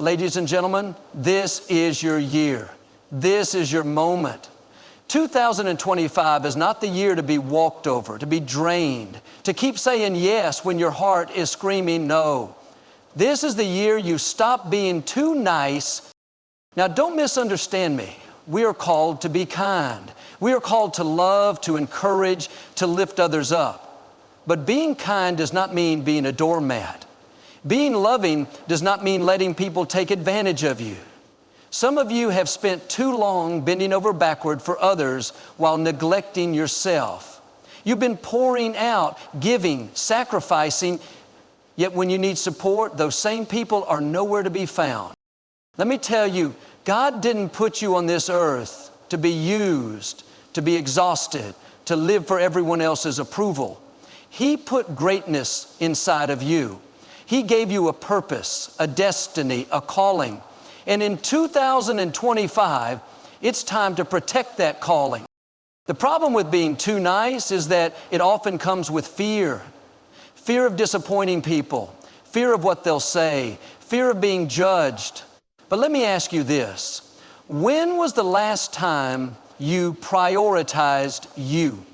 Ladies and gentlemen, this is your year. This is your moment. 2025 is not the year to be walked over, to be drained, to keep saying yes when your heart is screaming no. This is the year you stop being too nice. Now, don't misunderstand me. We are called to be kind. We are called to love, to encourage, to lift others up. But being kind does not mean being a doormat. Being loving does not mean letting people take advantage of you. Some of you have spent too long bending over backward for others while neglecting yourself. You've been pouring out, giving, sacrificing, yet when you need support, those same people are nowhere to be found. Let me tell you, God didn't put you on this earth to be used, to be exhausted, to live for everyone else's approval. He put greatness inside of you. He gave you a purpose, a destiny, a calling. And in 2025, it's time to protect that calling. The problem with being too nice is that it often comes with fear. Fear of disappointing people, fear of what they'll say, fear of being judged. But let me ask you this. When was the last time you prioritized you?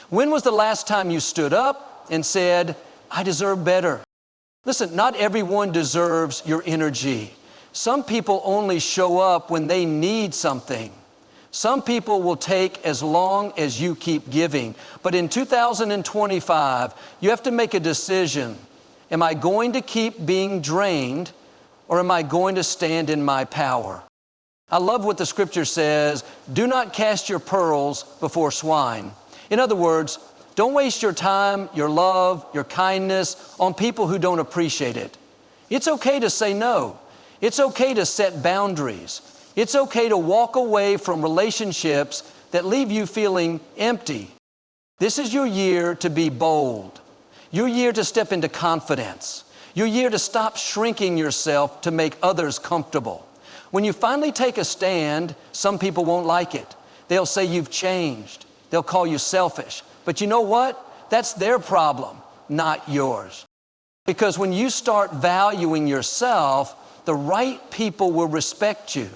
When was the last time you stood up and said, I deserve better? Listen, not everyone deserves your energy. Some people only show up when they need something. Some people will take as long as you keep giving. But in 2025, you have to make a decision. Am I going to keep being drained, or am I going to stand in my power? I love what the scripture says, do not cast your pearls before swine. In other words, don't waste your time, your love, your kindness on people who don't appreciate it. It's okay to say no. It's okay to set boundaries. It's okay to walk away from relationships that leave you feeling empty. This is your year to be bold. Your year to step into confidence. Your year to stop shrinking yourself to make others comfortable. When you finally take a stand, some people won't like it. They'll say you've changed. They'll call you selfish. But you know what? That's their problem, not yours. Because when you start valuing yourself, the right people will respect you.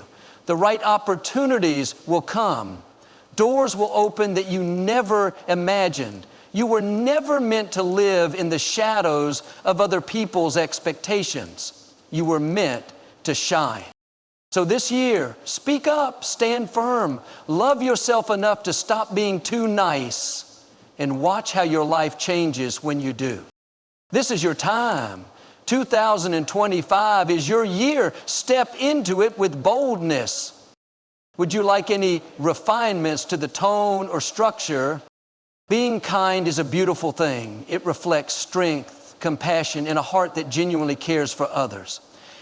The right opportunities will come. Doors will open that you never imagined. You were never meant to live in the shadows of other people's expectations. You were meant to shine. So this year, speak up, stand firm, love yourself enough to stop being too nice, and watch how your life changes when you do. This is your time. 2025 is your year. Step into it with boldness. Would you like any refinements to the tone or structure? Being kind is a beautiful thing. It reflects strength, compassion, and a heart that genuinely cares for others.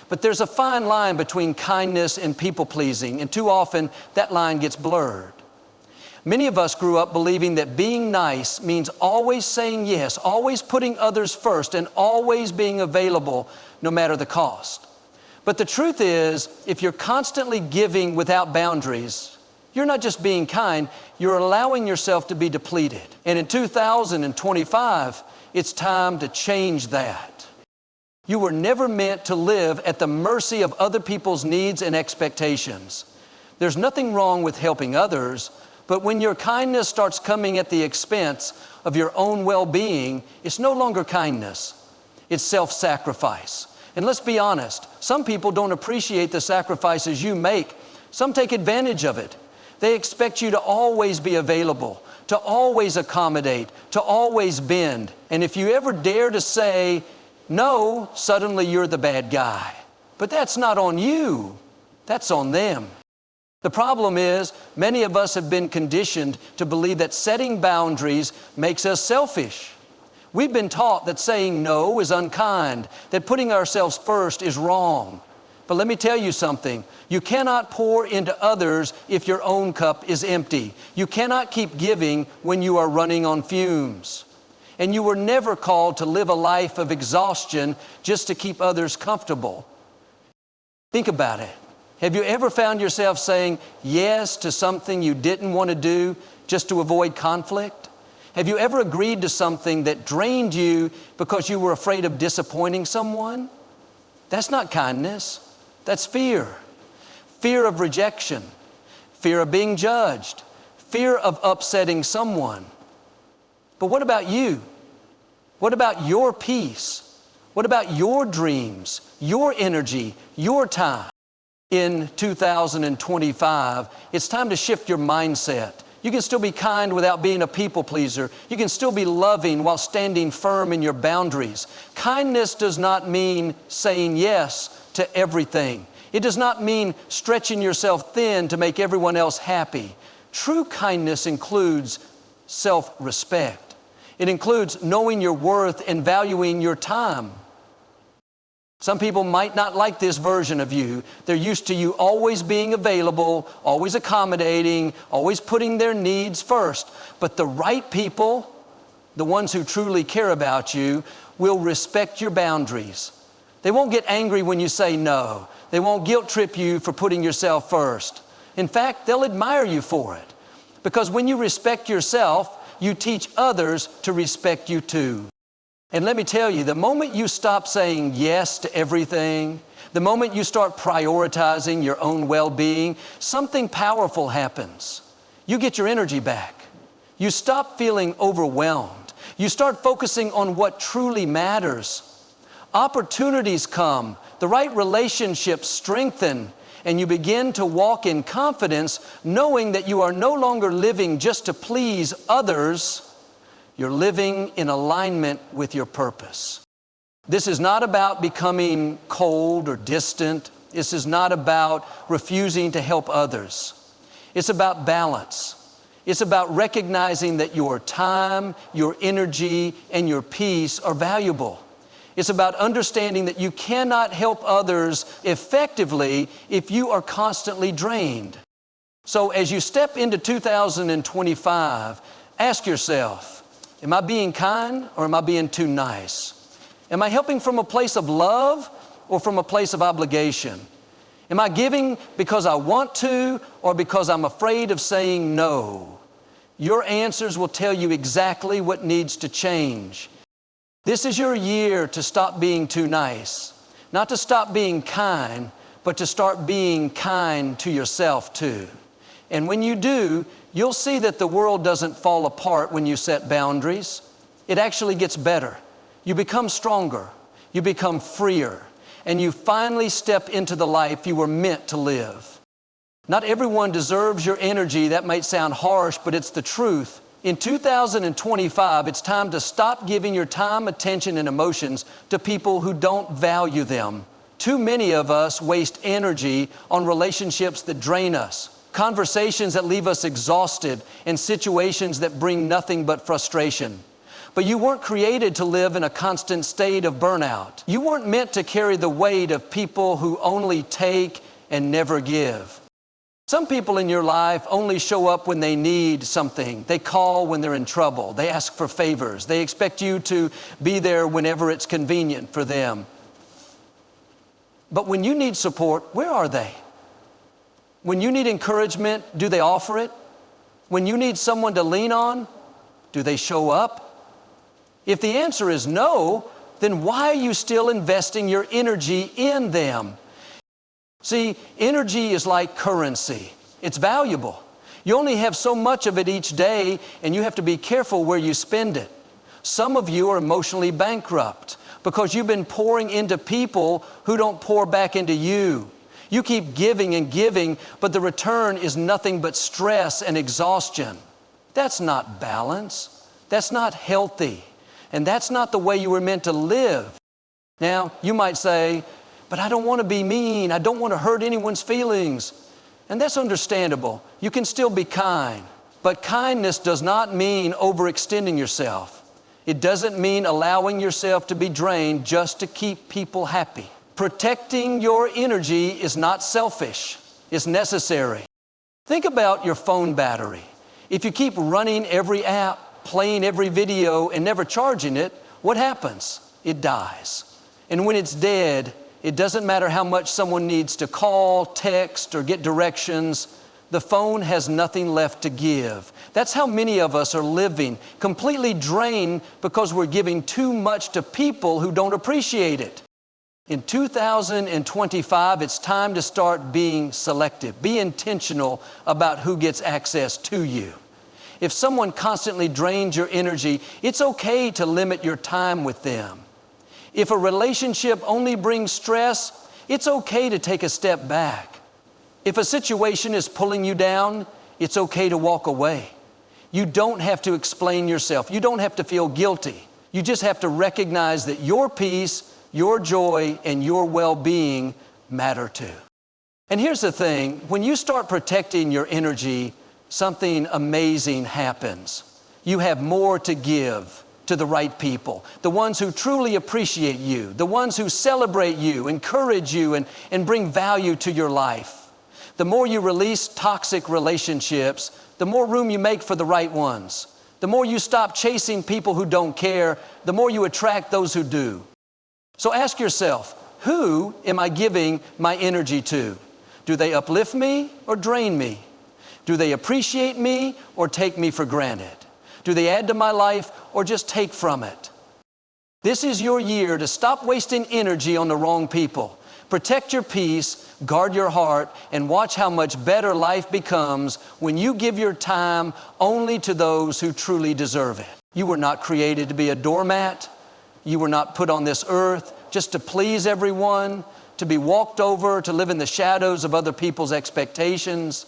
But there's a fine line between kindness and people-pleasing, and too often that line gets blurred. Many of us grew up believing that being nice means always saying yes, always putting others first, and always being available no matter the cost. But the truth is, if you're constantly giving without boundaries, you're not just being kind, you're allowing yourself to be depleted. And in 2025, it's time to change that. You were never meant to live at the mercy of other people's needs and expectations. There's nothing wrong with helping others, but when your kindness starts coming at the expense of your own well-being, it's no longer kindness. It's self-sacrifice. And let's be honest, some people don't appreciate the sacrifices you make. Some take advantage of it. They expect you to always be available, to always accommodate, to always bend. And if you ever dare to say no, suddenly you're the bad guy. But that's not on you. That's on them. The problem is, many of us have been conditioned to believe that setting boundaries makes us selfish. We've been taught that saying no is unkind, that putting ourselves first is wrong. But let me tell you something. You cannot pour into others if your own cup is empty. You cannot keep giving when you are running on fumes. And you were never called to live a life of exhaustion just to keep others comfortable. Think about it. Have you ever found yourself saying yes to something you didn't want to do just to avoid conflict? Have you ever agreed to something that drained you because you were afraid of disappointing someone? That's not kindness. That's fear. Fear of rejection, fear of being judged, fear of upsetting someone. But what about you? What about your peace? What about your dreams, your energy, your time? In 2025, it's time to shift your mindset. You can still be kind without being a people pleaser. You can still be loving while standing firm in your boundaries. Kindness does not mean saying yes to everything. It does not mean stretching yourself thin to make everyone else happy. True kindness includes self-respect. It includes knowing your worth and valuing your time. Some people might not like this version of you. They're used to you always being available, always accommodating, always putting their needs first. But the right people, the ones who truly care about you, will respect your boundaries. They won't get angry when you say no. They won't guilt trip you for putting yourself first. In fact, they'll admire you for it. Because when you respect yourself, you teach others to respect you too. And let me tell you, the moment you stop saying yes to everything, the moment you start prioritizing your own well-being, something powerful happens. You get your energy back. You stop feeling overwhelmed. You start focusing on what truly matters. Opportunities come, the right relationships strengthen, and you begin to walk in confidence, knowing that you are no longer living just to please others. You're living in alignment with your purpose. This is not about becoming cold or distant. This is not about refusing to help others. It's about balance. It's about recognizing that your time, your energy, and your peace are valuable. It's about understanding that you cannot help others effectively if you are constantly drained. So as you step into 2025, ask yourself, am I being kind or am I being too nice? Am I helping from a place of love or from a place of obligation? Am I giving because I want to or because I'm afraid of saying no? Your answers will tell you exactly what needs to change. This is your year to stop being too nice, not to stop being kind, but to start being kind to yourself too. And when you do, you'll see that the world doesn't fall apart when you set boundaries. It actually gets better. You become stronger, you become freer, and you finally step into the life you were meant to live. Not everyone deserves your energy. That might sound harsh, but it's the truth. In 2025, it's time to stop giving your time, attention, and emotions to people who don't value them. Too many of us waste energy on relationships that drain us, conversations that leave us exhausted, and situations that bring nothing but frustration. But you weren't created to live in a constant state of burnout. You weren't meant to carry the weight of people who only take and never give. Some people in your life only show up when they need something. They call when they're in trouble. They ask for favors. They expect you to be there whenever it's convenient for them. But when you need support, where are they? When you need encouragement, do they offer it? When you need someone to lean on, do they show up? If the answer is no, then why are you still investing your energy in them? See, energy is like currency. It's valuable. You only have so much of it each day, and you have to be careful where you spend it. Some of you are emotionally bankrupt because you've been pouring into people who don't pour back into you. You keep giving and giving, but the return is nothing but stress and exhaustion. That's not balance. That's not healthy. And that's not the way you were meant to live. Now, you might say, but I don't want to be mean. I don't want to hurt anyone's feelings. And that's understandable. You can still be kind. But kindness does not mean overextending yourself. It doesn't mean allowing yourself to be drained just to keep people happy. Protecting your energy is not selfish. It's necessary. Think about your phone battery. If you keep running every app, playing every video, and never charging it, what happens? It dies. And when it's dead, it doesn't matter how much someone needs to call, text, or get directions. The phone has nothing left to give. That's how many of us are living, completely drained because we're giving too much to people who don't appreciate it. In 2025, it's time to start being selective. Be intentional about who gets access to you. If someone constantly drains your energy, it's okay to limit your time with them. If a relationship only brings stress, it's okay to take a step back. If a situation is pulling you down, it's okay to walk away. You don't have to explain yourself. You don't have to feel guilty. You just have to recognize that your peace, your joy, and your well-being matter too. And here's the thing, when you start protecting your energy, something amazing happens. You have more to give to the right people, the ones who truly appreciate you, the ones who celebrate you, encourage you, and bring value to your life. The more you release toxic relationships, the more room you make for the right ones. The more you stop chasing people who don't care, the more you attract those who do. So ask yourself, who am I giving my energy to? Do they uplift me or drain me? Do they appreciate me or take me for granted? Do they add to my life or just take from it? This is your year to stop wasting energy on the wrong people. Protect your peace, guard your heart, and watch how much better life becomes when you give your time only to those who truly deserve it. You were not created to be a doormat. You were not put on this earth just to please everyone, to be walked over, to live in the shadows of other people's expectations.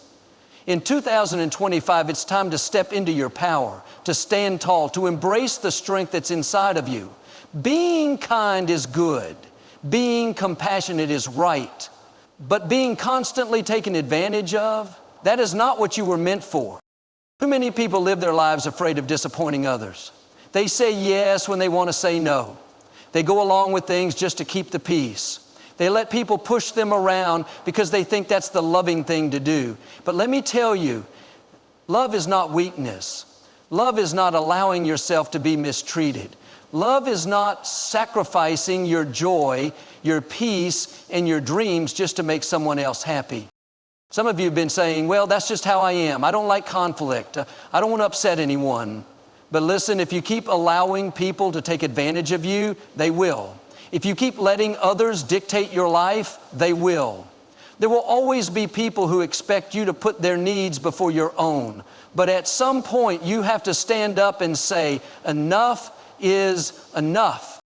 In 2025, it's time to step into your power, to stand tall, to embrace the strength that's inside of you. Being kind is good. Being compassionate is right. But being constantly taken advantage of, that is not what you were meant for. Too many people live their lives afraid of disappointing others. They say yes when they want to say no. They go along with things just to keep the peace. They let people push them around because they think that's the loving thing to do. But let me tell you, love is not weakness. Love is not allowing yourself to be mistreated. Love is not sacrificing your joy, your peace, and your dreams just to make someone else happy. Some of you have been saying, well, that's just how I am. I don't like conflict. I don't want to upset anyone. But listen, if you keep allowing people to take advantage of you, they will. If you keep letting others dictate your life, they will. There will always be people who expect you to put their needs before your own. But at some point, you have to stand up and say, enough is enough.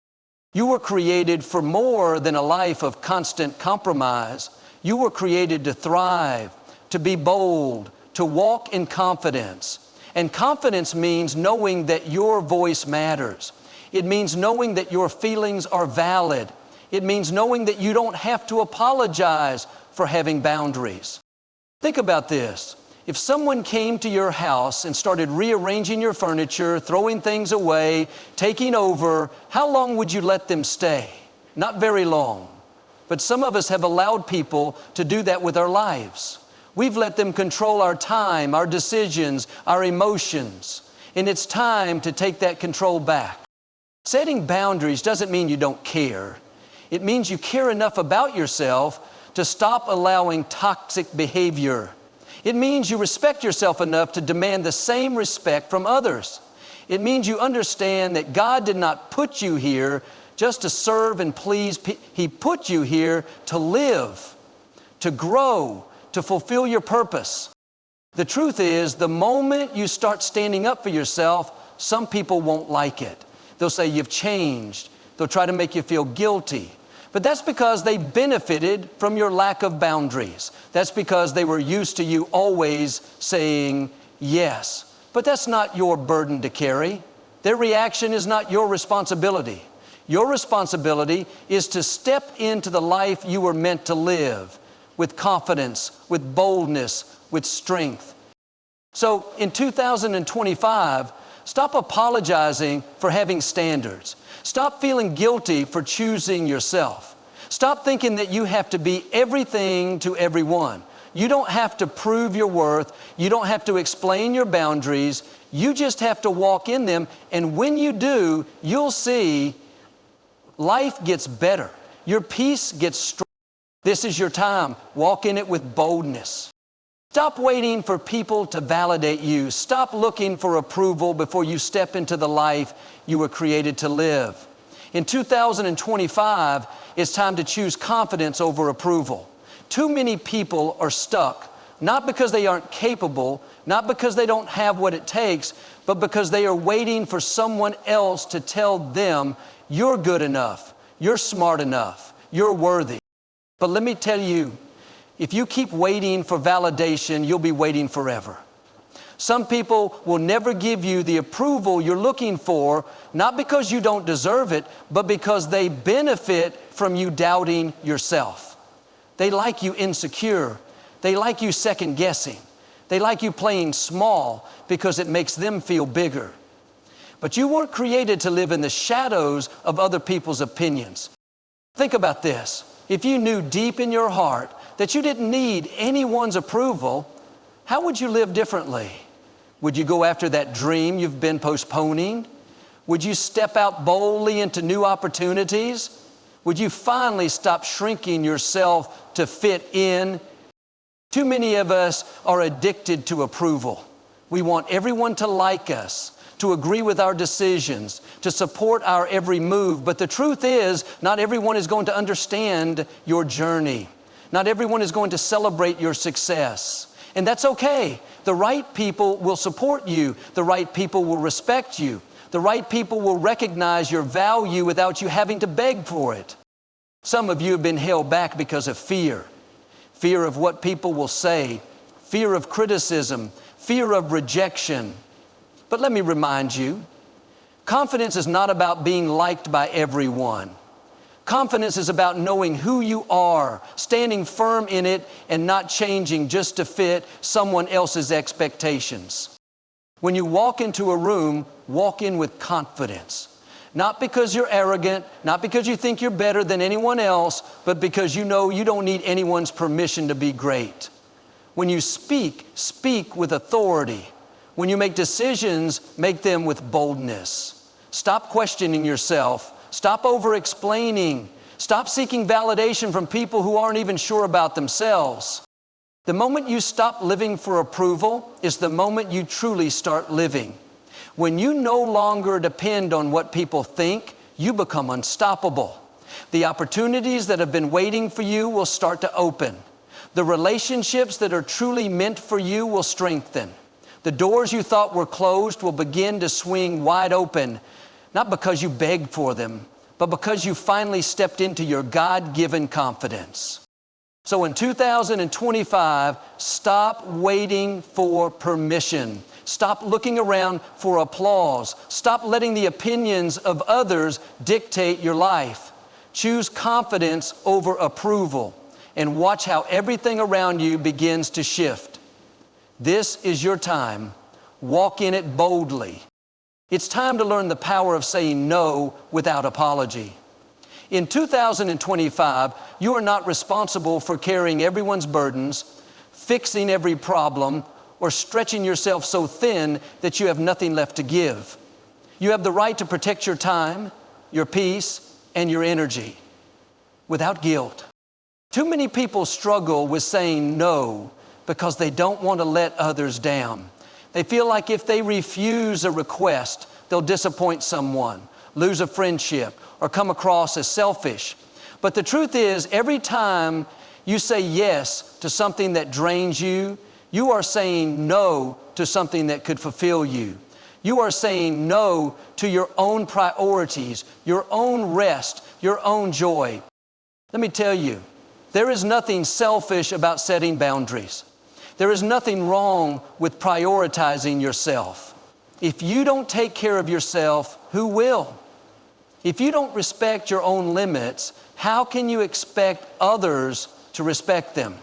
You were created for more than a life of constant compromise. You were created to thrive, to be bold, to walk in confidence. And confidence means knowing that your voice matters. It means knowing that your feelings are valid. It means knowing that you don't have to apologize for having boundaries. Think about this. If someone came to your house and started rearranging your furniture, throwing things away, taking over, how long would you let them stay? Not very long. But some of us have allowed people to do that with our lives. We've let them control our time, our decisions, our emotions. And it's time to take that control back. Setting boundaries doesn't mean you don't care. It means you care enough about yourself to stop allowing toxic behavior. It means you respect yourself enough to demand the same respect from others. It means you understand that God did not put you here just to serve and please. He put you here to live, to grow, to fulfill your purpose. The truth is, the moment you start standing up for yourself, some people won't like it. They'll say you've changed. They'll try to make you feel guilty. But that's because they benefited from your lack of boundaries. That's because they were used to you always saying yes. But that's not your burden to carry. Their reaction is not your responsibility. Your responsibility is to step into the life you were meant to live with confidence, with boldness, with strength. So in 2025, stop apologizing for having standards. Stop feeling guilty for choosing yourself. Stop thinking that you have to be everything to everyone. You don't have to prove your worth. You don't have to explain your boundaries. You just have to walk in them. And when you do, you'll see life gets better. Your peace gets stronger. This is your time. Walk in it with boldness. Stop waiting for people to validate you. Stop looking for approval before you step into the life you were created to live. In 2025, it's time to choose confidence over approval. Too many people are stuck, not because they aren't capable, not because they don't have what it takes, but because they are waiting for someone else to tell them, you're good enough, you're smart enough, you're worthy. But let me tell you, if you keep waiting for validation, you'll be waiting forever. Some people will never give you the approval you're looking for, not because you don't deserve it, but because they benefit from you doubting yourself. They like you insecure. They like you second guessing. They like you playing small because it makes them feel bigger. But you weren't created to live in the shadows of other people's opinions. Think about this. If you knew deep in your heart that you didn't need anyone's approval, how would you live differently? Would you go after that dream you've been postponing? Would you step out boldly into new opportunities? Would you finally stop shrinking yourself to fit in? Too many of us are addicted to approval. We want everyone to like us, to agree with our decisions, to support our every move. But the truth is, not everyone is going to understand your journey. Not everyone is going to celebrate your success. And that's okay. The right people will support you. The right people will respect you. The right people will recognize your value without you having to beg for it. Some of you have been held back because of fear. Fear of what people will say, fear of criticism, fear of rejection. But let me remind you, confidence is not about being liked by everyone. Confidence is about knowing who you are, standing firm in it, and not changing just to fit someone else's expectations. When you walk into a room, walk in with confidence. Not because you're arrogant, not because you think you're better than anyone else, but because you know you don't need anyone's permission to be great. When you speak, speak with authority. When you make decisions, make them with boldness. Stop questioning yourself. Stop over-explaining. Stop seeking validation from people who aren't even sure about themselves. The moment you stop living for approval is the moment you truly start living. When you no longer depend on what people think, you become unstoppable. The opportunities that have been waiting for you will start to open. The relationships that are truly meant for you will strengthen. The doors you thought were closed will begin to swing wide open, not because you begged for them, but because you finally stepped into your God-given confidence. So in 2025, stop waiting for permission. Stop looking around for applause. Stop letting the opinions of others dictate your life. Choose confidence over approval and watch how everything around you begins to shift. This is your time. Walk in it boldly. It's time to learn the power of saying no without apology. In 2025, you are not responsible for carrying everyone's burdens, fixing every problem, or stretching yourself so thin that you have nothing left to give. You have the right to protect your time, your peace, and your energy without guilt. Too many people struggle with saying no because they don't want to let others down. They feel like if they refuse a request, they'll disappoint someone, lose a friendship, or come across as selfish. But the truth is, every time you say yes to something that drains you, you are saying no to something that could fulfill you. You are saying no to your own priorities, your own rest, your own joy. Let me tell you, there is nothing selfish about setting boundaries. There is nothing wrong with prioritizing yourself. If you don't take care of yourself, who will? If you don't respect your own limits, how can you expect others to respect them?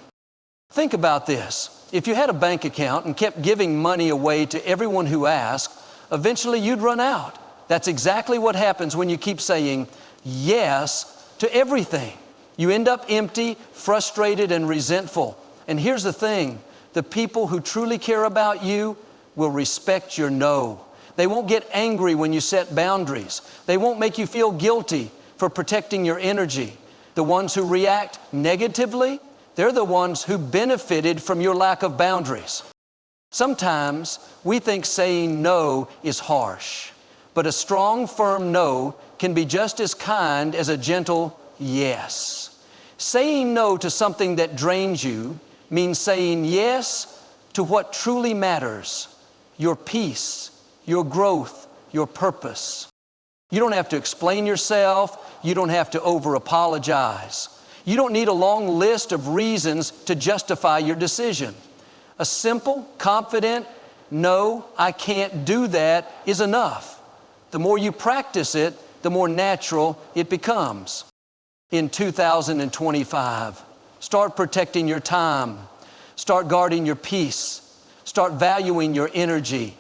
Think about this. If you had a bank account and kept giving money away to everyone who asked, eventually you'd run out. That's exactly what happens when you keep saying yes to everything. You end up empty, frustrated, and resentful. And here's the thing. The people who truly care about you will respect your no. They won't get angry when you set boundaries. They won't make you feel guilty for protecting your energy. The ones who react negatively, they're the ones who benefited from your lack of boundaries. Sometimes we think saying no is harsh, but a strong, firm no can be just as kind as a gentle yes. Saying no to something that drains you means saying yes to what truly matters: your peace, your growth, your purpose. You don't have to explain yourself. You don't have to over-apologize. You don't need a long list of reasons to justify your decision. A simple, confident, "No, I can't do that," is enough. The more you practice it, the more natural it becomes. In 2025, start protecting your time. Start guarding your peace. Start valuing your energy.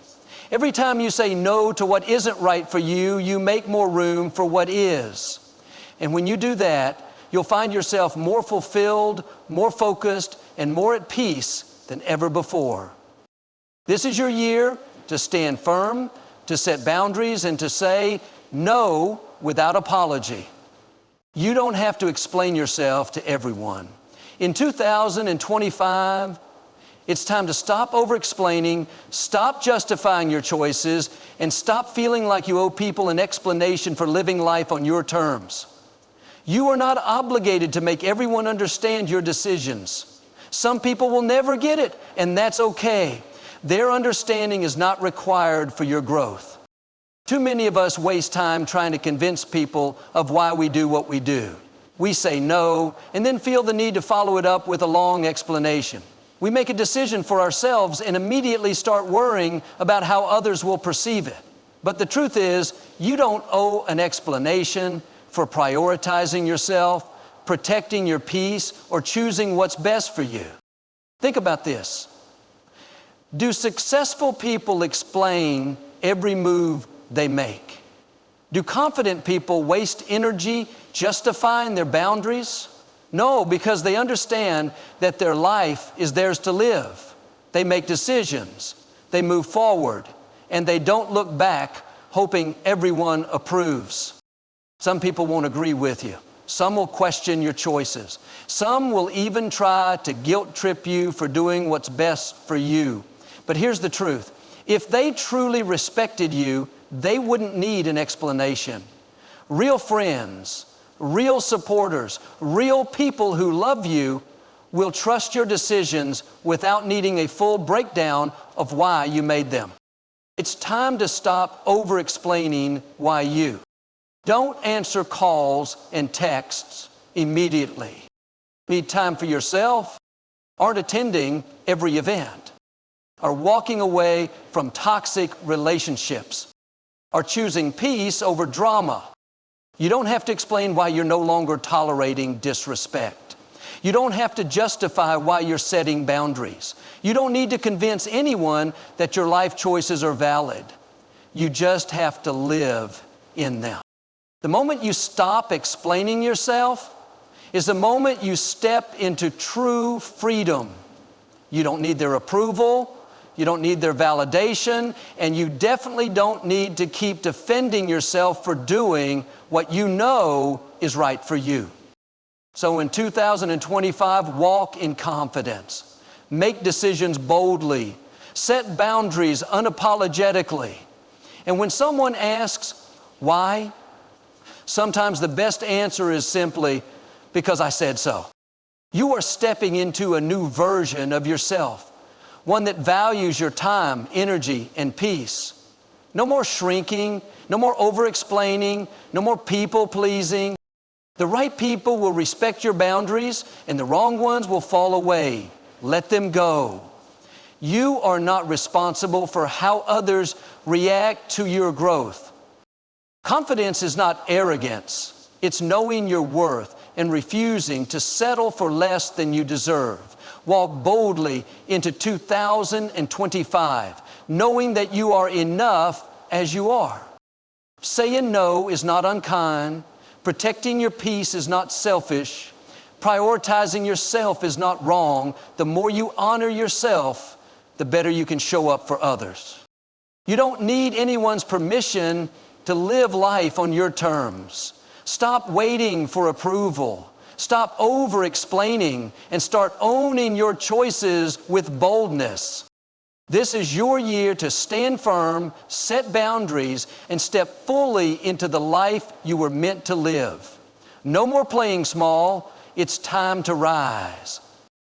Every time you say no to what isn't right for you, you make more room for what is. And when you do that, you'll find yourself more fulfilled, more focused, and more at peace than ever before. This is your year to stand firm, to set boundaries, and to say no without apology. You don't have to explain yourself to everyone. In 2025, it's time to stop over-explaining, stop justifying your choices, and stop feeling like you owe people an explanation for living life on your terms. You are not obligated to make everyone understand your decisions. Some people will never get it, and that's okay. Their understanding is not required for your growth. Too many of us waste time trying to convince people of why we do what we do. We say no, and then feel the need to follow it up with a long explanation. We make a decision for ourselves and immediately start worrying about how others will perceive it. But the truth is, you don't owe an explanation for prioritizing yourself, protecting your peace, or choosing what's best for you. Think about this. Do successful people explain every move they make? Do confident people waste energy justifying their boundaries? No, because they understand that their life is theirs to live. They make decisions, they move forward, and they don't look back hoping everyone approves. Some people won't agree with you. Some will question your choices. Some will even try to guilt trip you for doing what's best for you. But here's the truth. If they truly respected you, they wouldn't need an explanation. Real friends, real supporters, real people who love you will trust your decisions without needing a full breakdown of why you made them. It's time to stop over-explaining why you. Don't answer calls and texts immediately. Need time for yourself? Aren't attending every event? Are walking away from toxic relationships? Are choosing peace over drama? You don't have to explain why you're no longer tolerating disrespect. You don't have to justify why you're setting boundaries. You don't need to convince anyone that your life choices are valid. You just have to live in them. The moment you stop explaining yourself is the moment you step into true freedom. You don't need their approval. You don't need their validation, and you definitely don't need to keep defending yourself for doing what you know is right for you. So in 2025, walk in confidence. Make decisions boldly. Set boundaries unapologetically. And when someone asks, why? Sometimes the best answer is simply, because I said so. You are stepping into a new version of yourself. One that values your time, energy, and peace. No more shrinking, no more over-explaining, no more people-pleasing. The right people will respect your boundaries, and the wrong ones will fall away. Let them go. You are not responsible for how others react to your growth. Confidence is not arrogance. It's knowing your worth and refusing to settle for less than you deserve. Walk boldly into 2025, knowing that you are enough as you are. Saying no is not unkind. Protecting your peace is not selfish. Prioritizing yourself is not wrong. The more you honor yourself, the better you can show up for others. You don't need anyone's permission to live life on your terms. Stop waiting for approval. Stop over-explaining and start owning your choices with boldness. This is your year to stand firm, set boundaries, and step fully into the life you were meant to live. No more playing small. It's time to rise.